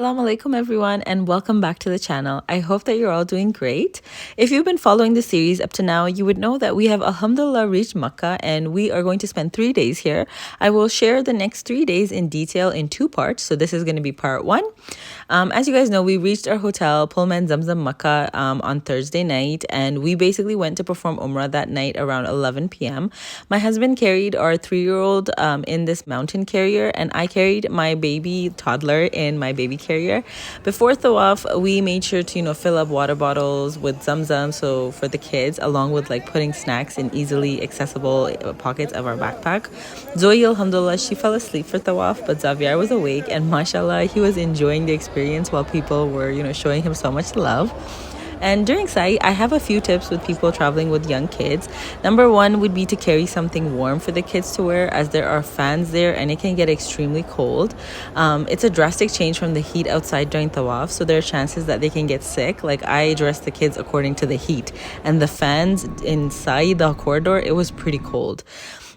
Assalamu alaikum everyone and welcome back to the channel. I hope that you're all doing great. If you've been following the series up to now, you would know that we have alhamdulillah reached Makkah and we are going to spend 3 days here. I will share the next 3 days in detail in 2 parts. So this is going to be part 1. As you guys know, we reached our hotel Pullman Zamzam Makkah on Thursday night, and we basically went to perform Umrah that night around 11 p.m. My husband carried our 3-year-old in this mountain carrier, and I carried my baby toddler in my baby carrier. Before tawaf, we made sure to fill up water bottles with Zamzam, so for the kids, along with like putting snacks in easily accessible pockets of our backpack. Zoe, alhamdulillah, she fell asleep for tawaf, but Xavier was awake, and mashallah, he was enjoying the experience while people were showing him so much love. And during Sa'i, I have a few tips with people traveling with young kids. Number 1 would be to carry something warm for the kids to wear, as there are fans there and it can get extremely cold. It's a drastic change from the heat outside during tawaf, so there are chances that they can get sick. Like, I dressed the kids according to the heat, and the fans inside the corridor, it was pretty cold.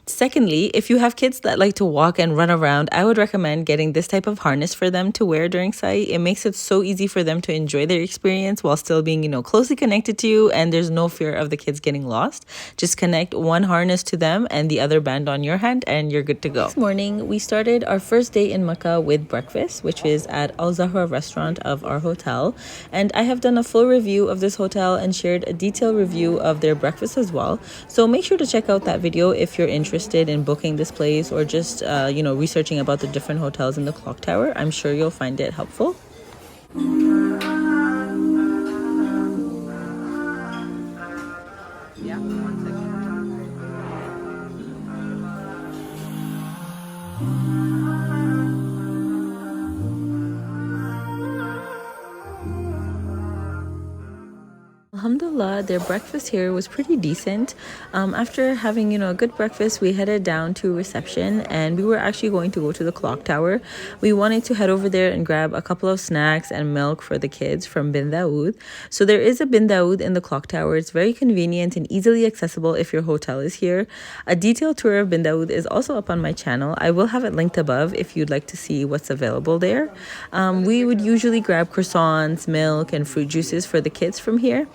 Secondly, if you have kids that like to walk and run around, I would recommend getting this type of harness for them to wear during Sa'i. It makes it so easy for them to enjoy their experience while still being, closely connected to you, and there's no fear of the kids getting lost. Just connect one harness to them and the other band on your hand and you're good to go. This morning, we started our first day in Mecca with breakfast, which is at Al Zahra restaurant of our hotel. And I have done a full review of this hotel and shared a detailed review of their breakfast as well. So make sure to check out that video if you're interested in booking this place or just researching about the different hotels in the clock tower. I'm sure you'll find it helpful. Yeah, 1 second. Alhamdulillah, their breakfast here was pretty decent. After having, a good breakfast, we headed down to reception and we were actually going to go to the clock tower. We wanted to head over there and grab a couple of snacks and milk for the kids from Bin Dawood. So there is a Bin Dawood in the clock tower. It's very convenient and easily accessible if your hotel is here. A detailed tour of Bin Dawood is also up on my channel. I will have it linked above if you'd like to see what's available there. We would usually grab croissants, milk, and fruit juices for the kids from here.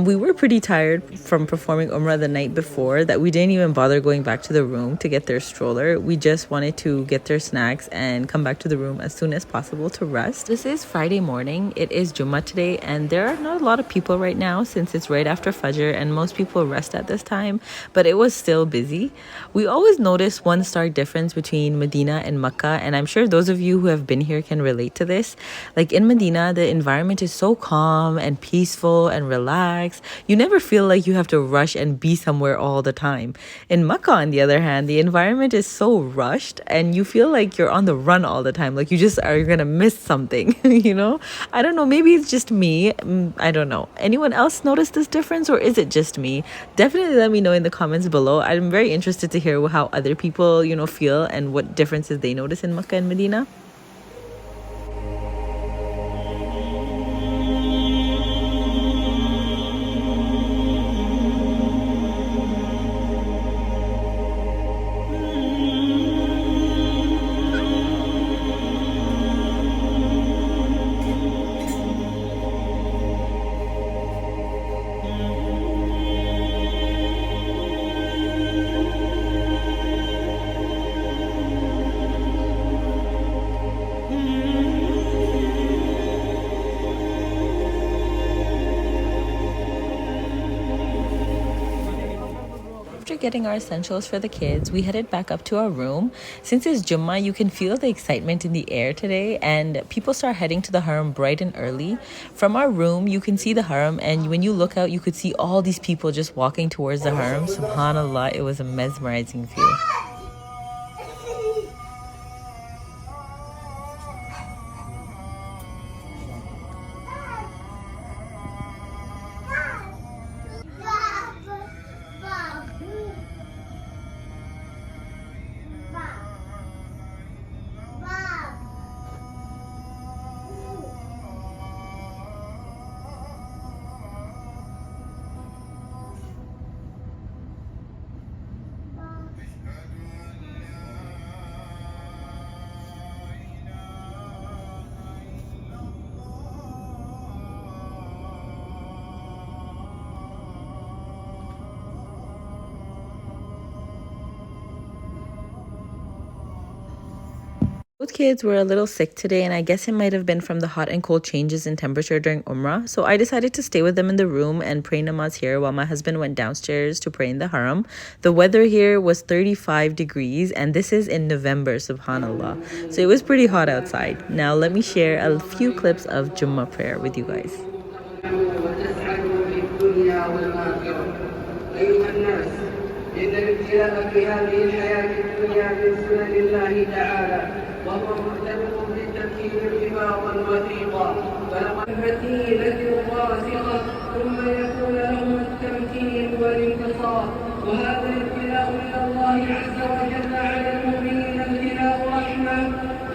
We were pretty tired from performing Umrah the night before that we didn't even bother going back to the room to get their stroller. We just wanted to get their snacks and come back to the room as soon as possible to rest. This is Friday morning. It is Jummah today, and there are not a lot of people right now since it's right after Fajr and most people rest at this time, but it was still busy. We always notice one stark difference between Medina and Makkah, and I'm sure those of you who have been here can relate to this. Like in Medina, the environment is so calm and peaceful and relaxed. You never feel like you have to rush and be somewhere all the time. In Makkah, on the other hand, the environment is so rushed and you feel like you're on the run all the time. Like you just are gonna miss something, I don't know, maybe it's just me. I don't know. Anyone else notice this difference, or is it just me? Definitely let me know in the comments below. I'm very interested to hear how other people, feel and what differences they notice in Makkah and Medina. After getting our essentials for the kids, we headed back up to our room. Since it's Jummah, you can feel the excitement in the air today, and people start heading to the Haram bright and early. From our room, you can see the Haram, and when you look out, you could see all these people just walking towards the Haram. Subhanallah, it was a mesmerizing view. Both kids were a little sick today, and I guess it might have been from the hot and cold changes in temperature during Umrah. So I decided to stay with them in the room and pray namaz here while my husband went downstairs to pray in the Haram. The weather here was 35 degrees, and this is in November, subhanallah. So it was pretty hot outside. Now let me share a few clips of Jummah prayer with you guys. إن الابتلاء في هذه الحياة الدنيا من سنن الله تعالى وهو مرتبط بالتمكين ارتباطا وثيقا فلقد فتيلة راسخة ثم يكون لهم التمكين والانتصار وهذا الابتلاء من الله عز وجل على المؤمنين ابتلاء رحمة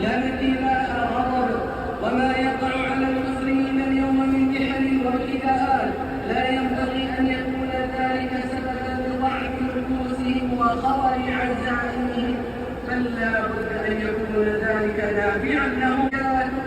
لا ابتلاء غضب وما يقع على المسلمين اليوم من محن وابتلاءات لا ينبغي أن يكون ذلك سببا لضعف نفوسهم وخطر عزائمهم بل لا بد أن يكون ذلك نافعا لهم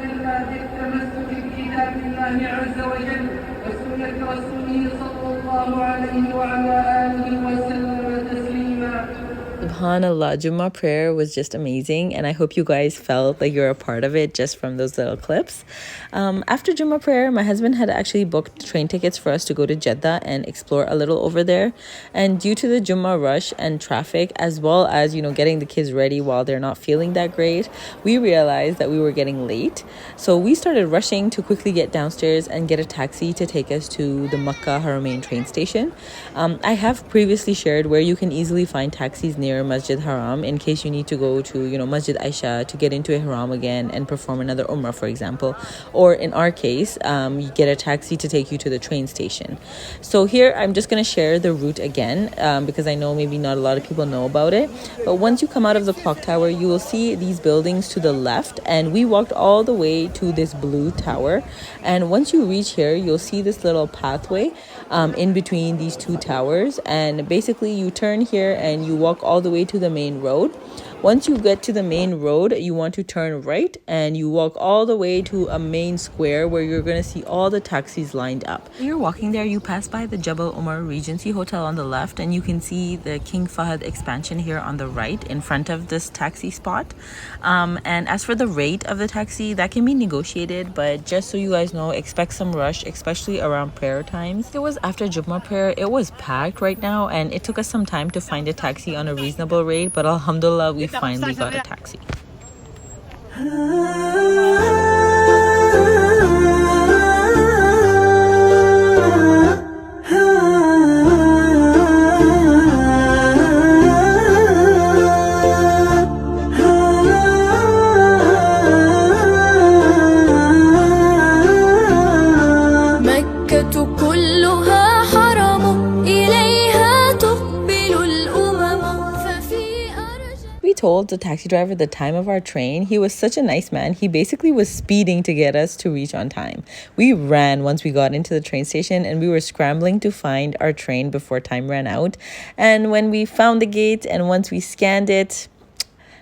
إلا بالتمسك بكتاب الله عز وجل وسنة رسوله صلى الله عليه وعلى آله وسلم تسليما. Subhanallah, Jummah prayer was just amazing, and I hope you guys felt like you're a part of it just from those little clips. After Jummah prayer, my husband had actually booked train tickets for us to go to Jeddah and explore a little over there. And due to the Jummah rush and traffic, as well as, getting the kids ready while they're not feeling that great, we realized that we were getting late. So we started rushing to quickly get downstairs and get a taxi to take us to the Makkah Haramain train station. I have previously shared where you can easily find taxis near Masjid Haram in case you need to go to, Masjid Aisha to get into Ihram again and perform another Umrah, for example. Or in our case, you get a taxi to take you to the train station. So here, I'm just going to share the route again because I know maybe not a lot of people know about it. But once you come out of the clock tower, you will see these buildings to the left. And we walked all the way to this blue tower. And once you reach here, you'll see this little pathway in between these two towers. And basically, you turn here and you walk all the way to the main road. Once you get to the main road, you want to turn right and you walk all the way to a main square where you're going to see all the taxis lined up. When you're walking there, you pass by the Jebel Umar Regency Hotel on the left, and you can see the King Fahd expansion here on the right in front of this taxi spot. And as for the rate of the taxi, that can be negotiated, but just so you guys know, expect some rush, especially around prayer times. It was after Jummah prayer, it was packed right now, and it took us some time to find a taxi on a reasonable rate, but alhamdulillah, we finally got a taxi. Told the taxi driver the time of our train. He was such a nice man. He basically was speeding to get us to reach on time. We ran once we got into the train station, and we were scrambling to find our train before time ran out. And when we found the gate and once we scanned it,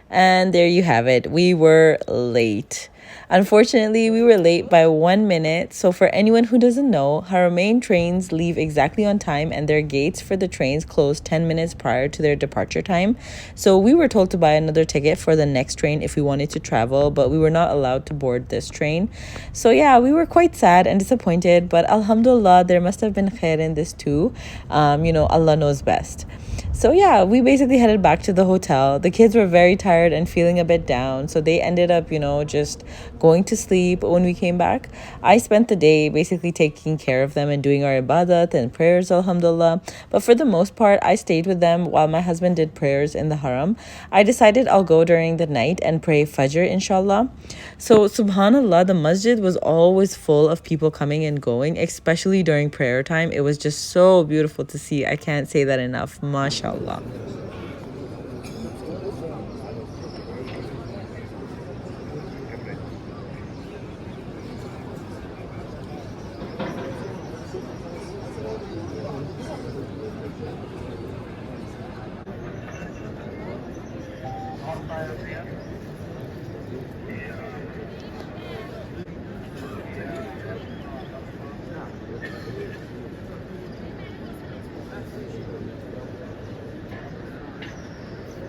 and there you have it, we were late. Unfortunately, we were late by 1 minute. So for anyone who doesn't know, Haramain trains leave exactly on time, and their gates for the trains close 10 minutes prior to their departure time. So we were told to buy another ticket for the next train if we wanted to travel, but we were not allowed to board this train. So yeah, we were quite sad and disappointed, but alhamdulillah, there must have been khair in this too. Allah knows best. So yeah, we basically headed back to the hotel. The kids were very tired and feeling a bit down, so they ended up, just going to sleep when we came back. I spent the day basically taking care of them and doing our ibadat and prayers, alhamdulillah. But for the most part, I stayed with them while my husband did prayers in the Haram. I decided I'll go during the night and pray Fajr, inshallah. So subhanallah, the masjid was always full of people coming and going, especially during prayer time. It was just so beautiful to see. I can't say that enough. MashaAllah.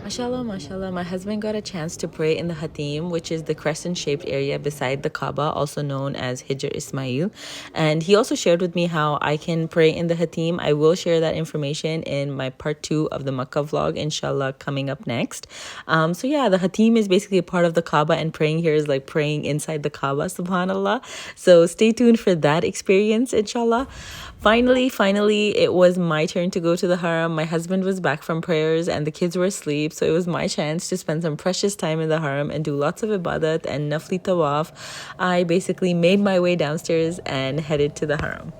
Mashallah, mashallah. My husband got a chance to pray in the Hatim, which is the crescent-shaped area beside the Kaaba, also known as Hijr Ismail. And he also shared with me how I can pray in the Hatim. I will share that information in my part 2 of the Makkah vlog, inshallah, coming up next. So yeah, the Hatim is basically a part of the Kaaba, and praying here is like praying inside the Kaaba, subhanallah. So stay tuned for that experience, inshallah. Finally, it was my turn to go to the Haram. My husband was back from prayers and the kids were asleep, so it was my chance to spend some precious time in the Haram and do lots of ibadat and nafli tawaf. I basically made my way downstairs and headed to the Haram.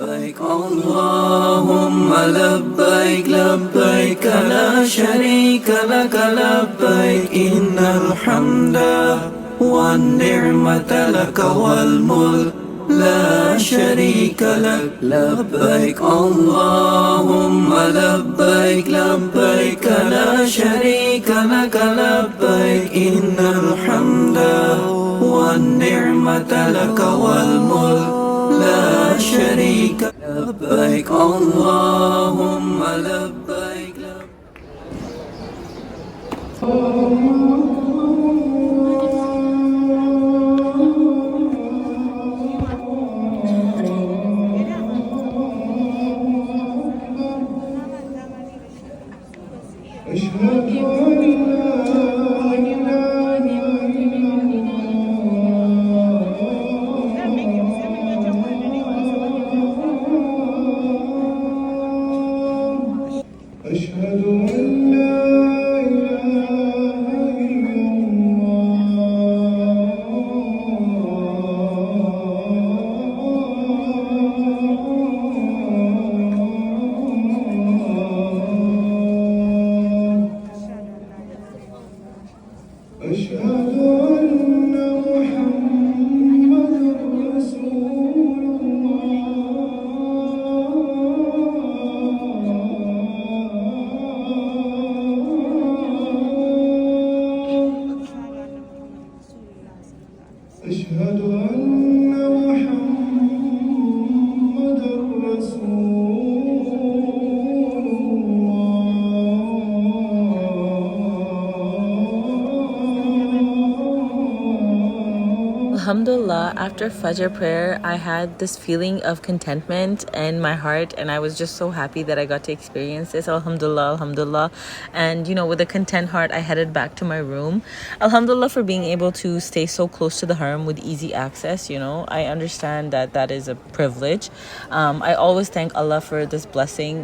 لبيك اللهم لبيك لبيك لا شريك لك لبيك إن الحمد والنعمة لك والملك لا شريك لك لبيك اللهم لبيك لبيك لا شريك لك لبيك إن الحمد والنعمة لك والملك لا شريك لبيك اللهم لبيك Alhamdulillah, after Fajr prayer, I had this feeling of contentment in my heart, and I was just so happy that I got to experience this. Alhamdulillah, Alhamdulillah. And with a content heart, I headed back to my room. Alhamdulillah for being able to stay so close to the Haram with easy access. I understand that that is a privilege. I always thank Allah for this blessing,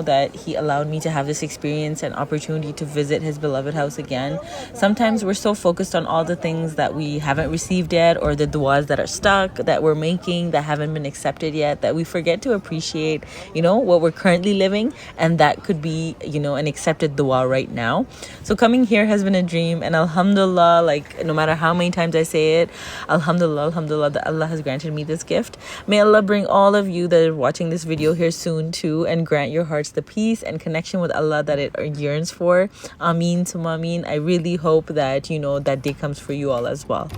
that He allowed me to have this experience and opportunity to visit His beloved house again. Sometimes we're so focused on all the things that we haven't received yet, or the du'as that are stuck, that we're making, that haven't been accepted yet, that we forget to appreciate, what we're currently living, and that could be, an accepted dua right now. So coming here has been a dream, and alhamdulillah, like no matter how many times I say it, alhamdulillah, alhamdulillah, that Allah has granted me this gift. May Allah bring all of you that are watching this video here soon too, and grant your hearts the peace and connection with Allah that it yearns for. Ameen summa ameen. I really hope that, that day comes for you all as well.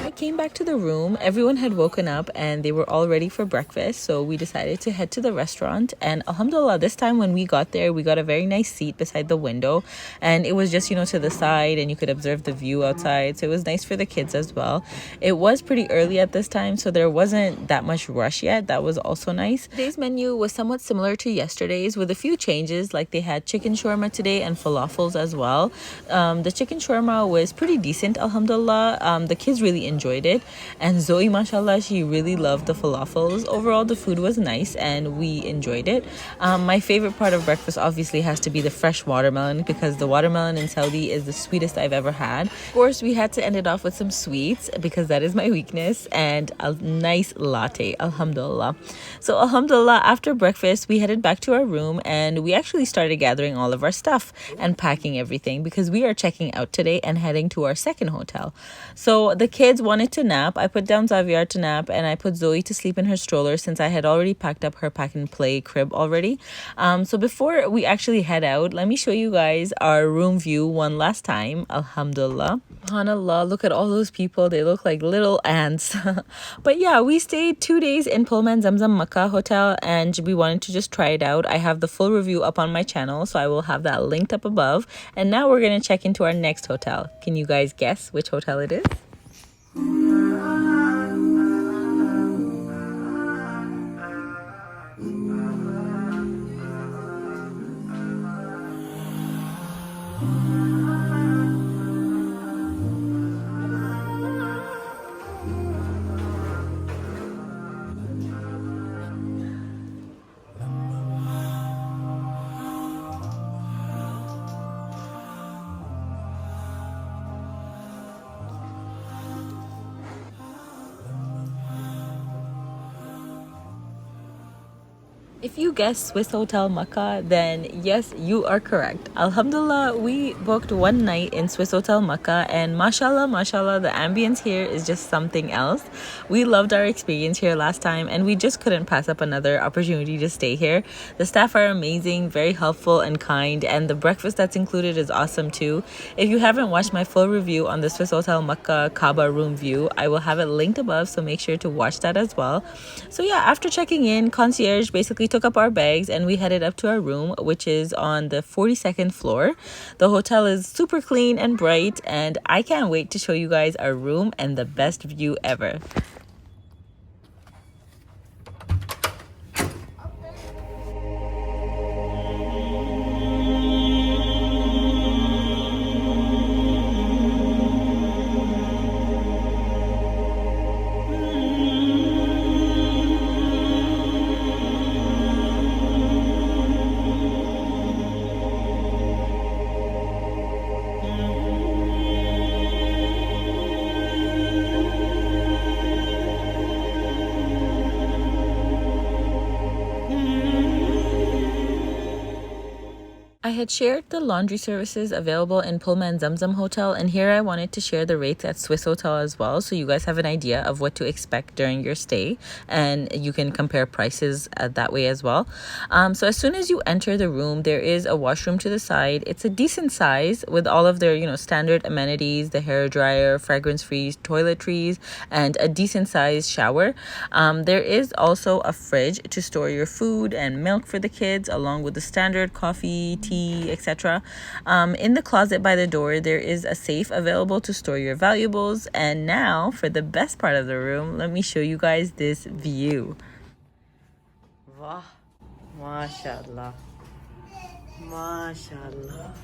I came back to the room. Everyone had woken up and they were all ready for breakfast, so we decided to head to the restaurant. And alhamdulillah, this time when we got there, we got a very nice seat beside the window, and it was just to the side, and you could observe the view outside, so it was nice for the kids as well. It was pretty early at this time, so there wasn't that much rush yet. That was also nice. Today's menu was somewhat similar to yesterday's, with a few changes, like they had chicken shawarma today and falafels as well. The chicken shawarma was pretty decent, alhamdulillah. The kids really enjoyed it, and Zoe, mashallah, she really loved the falafels. Overall, the food was nice and we enjoyed it. My favorite part of breakfast obviously has to be the fresh watermelon, because the watermelon in Saudi is the sweetest I've ever had. Of course, we had to end it off with some sweets, because that is my weakness, and a nice latte, alhamdulillah. So alhamdulillah, after breakfast we headed back to our room, and we actually started gathering all of our stuff and packing everything, because we are checking out today and heading to our second hotel. So the kids wanted to nap. I put down Xavier to nap, and I put Zoe to sleep in her stroller, since I had already packed up her pack and play crib already. So before we actually head out, let me show you guys our room view one last time. Alhamdulillah. SubhanAllah, look at all those people. They look like little ants. But yeah, we stayed 2 days in Pullman Zamzam Makkah Hotel and we wanted to just try it out. I have the full review up on my channel, so I will have that linked up above. And now we're going to check into our next hotel. Can you guys guess which hotel it is? If you guessed Swissotel Makkah, then yes, you are correct. Alhamdulillah, we booked one night in Swissotel Makkah and mashallah, the ambience here is just something else. We loved our experience here last time and we just couldn't pass up another opportunity to stay here. The staff are amazing, very helpful and kind, and the breakfast that's included is awesome too. If you haven't watched my full review on the Swissotel Makkah Kaaba room view, I will have it linked above, so make sure to watch that as well. So yeah, after checking in, concierge basically took up our bags and we headed up to our room, which is on the 42nd floor. The hotel is super clean and bright, and I can't wait to show you guys our room and the best view ever. I had shared the laundry services available in Pullman Zamzam Hotel, and here I wanted to share the rates at Swissotel as well, so you guys have an idea of what to expect during your stay, and you can compare prices that way as well. So as soon as you enter the room, there is a washroom to the side. It's a decent size with all of their, standard amenities, the hair dryer, fragrance-free toiletries, and a decent sized shower. There is also a fridge to store your food and milk for the kids, along with the standard coffee, tea, etc. In the closet by the door, there is a safe available to store your valuables. And now for the best part of the room, let me show you guys this view. Wow, mashallah, mashallah.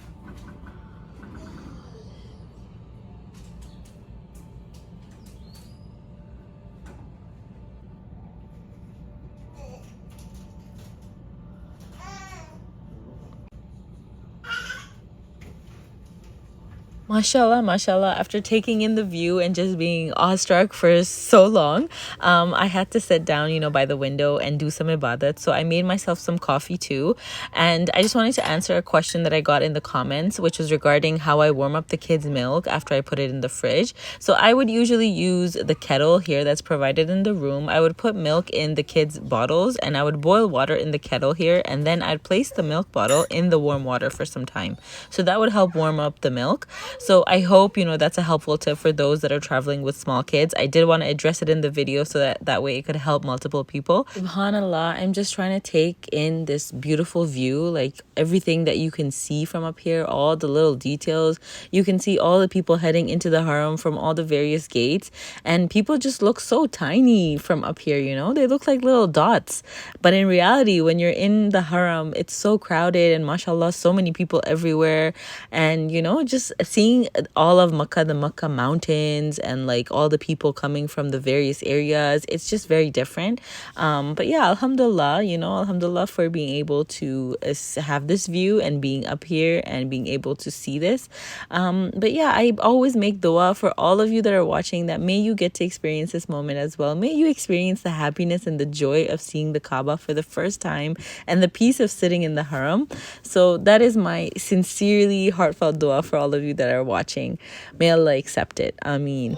Mashallah, after taking in the view and just being awestruck for so long, I had to sit down, by the window and do some ibadat. So I made myself some coffee too. And I just wanted to answer a question that I got in the comments, which was regarding how I warm up the kids' milk after I put it in the fridge. So I would usually use the kettle here that's provided in the room. I would put milk in the kids' bottles and I would boil water in the kettle here. And then I'd place the milk bottle in the warm water for some time. So that would help warm up the milk. So I hope, that's a helpful tip for those that are traveling with small kids. I did want to address it in the video so that way it could help multiple people. SubhanAllah, I'm just trying to take in this beautiful view, like everything that you can see from up here, all the little details. You can see all the people heading into the Haram from all the various gates. And people just look so tiny from up here, They look like little dots. But in reality, when you're in the Haram, it's so crowded and mashallah, so many people everywhere. And, just seeing all of Makkah, the Makkah mountains, and like all the people coming from the various areas, it's just very different. But yeah, alhamdulillah for being able to have this view and being up here and being able to see this. But yeah, I always make dua for all of you that are watching, that may you get to experience this moment as well. May you experience the happiness and the joy of seeing the Kaaba for the first time and the peace of sitting in the Haram. So that is my sincerely heartfelt dua for all of you that are watching. May Allah accept it. Ameen.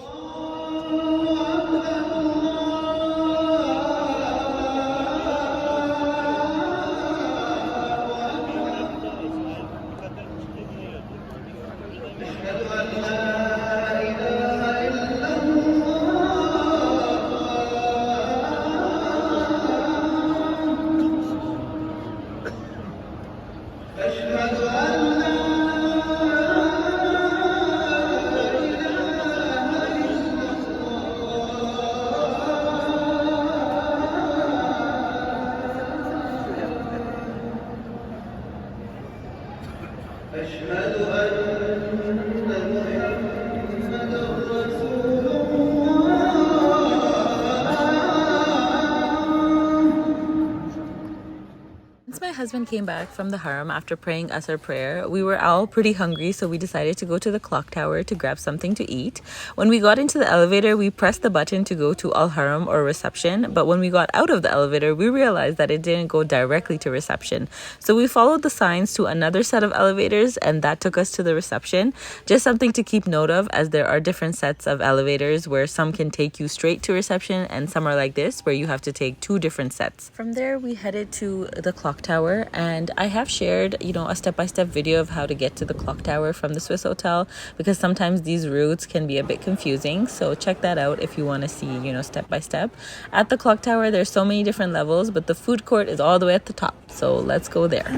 husband came back from the Haram after praying Asr prayer. We were all pretty hungry, so we decided to go to the clock tower to grab something to eat. When we got into the elevator, we pressed the button to go to Al Haram or reception, but when we got out of the elevator, we realized that it didn't go directly to reception. So we followed the signs to another set of elevators, and that took us to the reception. Just something to keep note of, as there are different sets of elevators where some can take you straight to reception and some are like this where you have to take two different sets. From there, we headed to the clock tower, and I have shared, a step-by-step video of how to get to the clock tower from the Swissotel, because sometimes these routes can be a bit confusing. So check that out if you want to see, step by step. At the clock tower, there's so many different levels, but the food court is all the way at the top. So let's go there.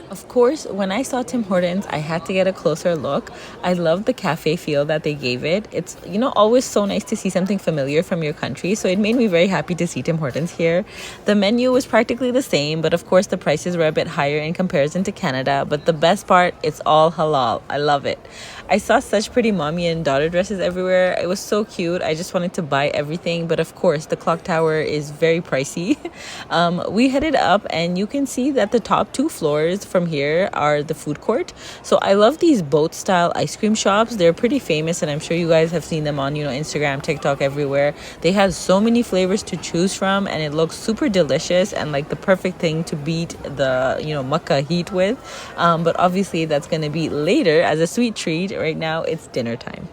Of course, when I saw Tim Hortons, I had to get a closer look. I love the cafe feel that they gave it. It's, always so nice to see something familiar from your country. So it made me very happy to see Tim Hortons here. The menu was practically the same, but of course the prices were a bit higher in comparison to Canada. But the best part, it's all halal. I love it. I saw such pretty mommy and daughter dresses everywhere. It was so cute. I just wanted to buy everything. But of course, the clock tower is very pricey. We headed up, and you can see that the top two floors from here are the food court. So I love these boat style ice cream shops. They're pretty famous, and I'm sure you guys have seen them on Instagram, TikTok, everywhere. They have so many flavors to choose from, and it looks super delicious and like the perfect thing to beat the Makkah heat with. But obviously that's going to be later as a sweet treat. Right now it's dinner time.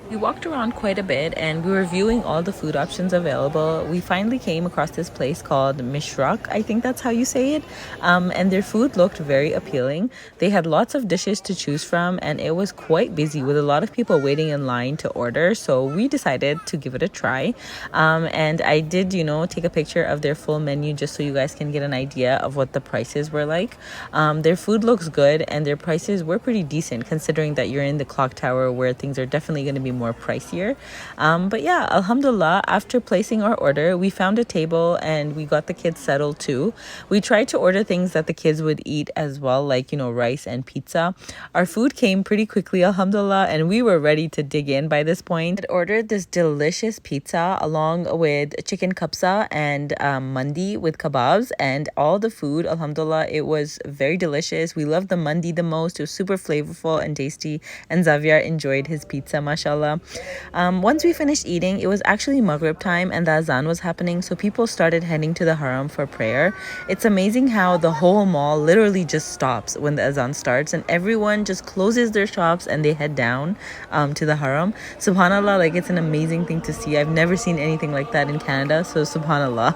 We walked around quite a bit, and we were viewing all the food options available. We finally came across this place called Mishraq, I think that's how you say it. And their food looked very appealing. They had lots of dishes to choose from, and it was quite busy with a lot of people waiting in line to order. So we decided to give it a try. And I did, take a picture of their full menu just so you guys can get an idea of what the prices were like. Their food looks good, and their prices were pretty decent considering that you're in the clock tower where things are definitely going to be more pricier. But yeah, alhamdulillah, after placing our order, we found a table and we got the kids settled too. We tried to order things that the kids would eat as well, like rice and pizza. Our food came pretty quickly, alhamdulillah, and we were ready to dig in by this point. I ordered this delicious pizza along with chicken kapsa and mandi with kebabs, and all the food, alhamdulillah, it was very delicious. We loved the mandi the most. It was super flavorful and tasty, and Xavier enjoyed his pizza, mashallah. Once we finished eating, it was actually Maghrib time and the azan was happening, so people started heading to the Haram for prayer. It's amazing how the whole mall literally just stops when the azan starts, and everyone just closes their shops and they head down to the Haram. Subhanallah, like, it's an amazing thing to see. I've never seen anything like that in Canada, so subhanallah.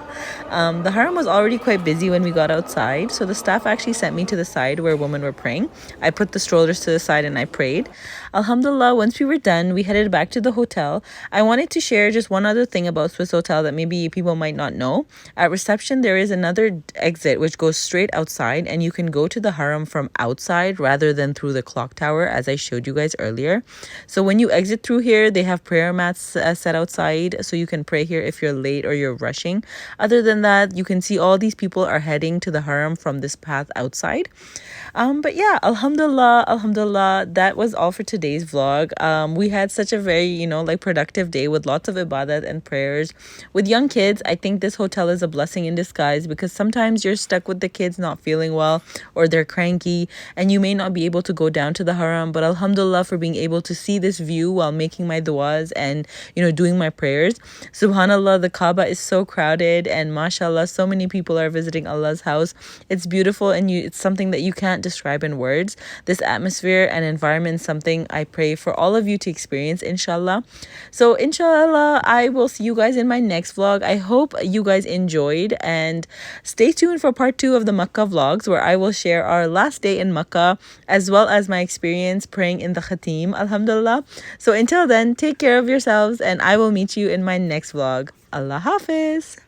The Haram was already quite busy when we got outside, so the staff actually sent me to the side where women were praying. I put the strollers to the side and I prayed. Alhamdulillah, once we were done, we headed back to the hotel. I wanted to share just one other thing about Swissotel that maybe people might not know. At reception, there is another exit which goes straight outside, and you can go to the Haram from outside rather than through the clock tower, as I showed you guys earlier. So when you exit through here, they have prayer mats set outside, so you can pray here if you're late or you're rushing. Other than that, you can see all these people are heading to the Haram from this path outside. But yeah, alhamdulillah, that was all for today. today's vlog. We had such a very, like productive day with lots of ibadat and prayers. With young kids, I think this hotel is a blessing in disguise because sometimes you're stuck with the kids not feeling well or they're cranky and you may not be able to go down to the Haram. But alhamdulillah for being able to see this view while making my du'as and, doing my prayers. Subhanallah, the kaaba is so crowded and mashallah, so many people are visiting Allah's house. It's beautiful and it's something that you can't describe in words. This atmosphere and environment is something I pray for all of you to experience, inshallah. So inshallah, I will see you guys in my next vlog. I hope you guys enjoyed, and stay tuned for part 2 of the Makkah vlogs, where I will share our last day in Makkah as well as my experience praying in the Khatim, alhamdulillah. So until then, take care of yourselves and I will meet you in my next vlog. Allah Hafiz.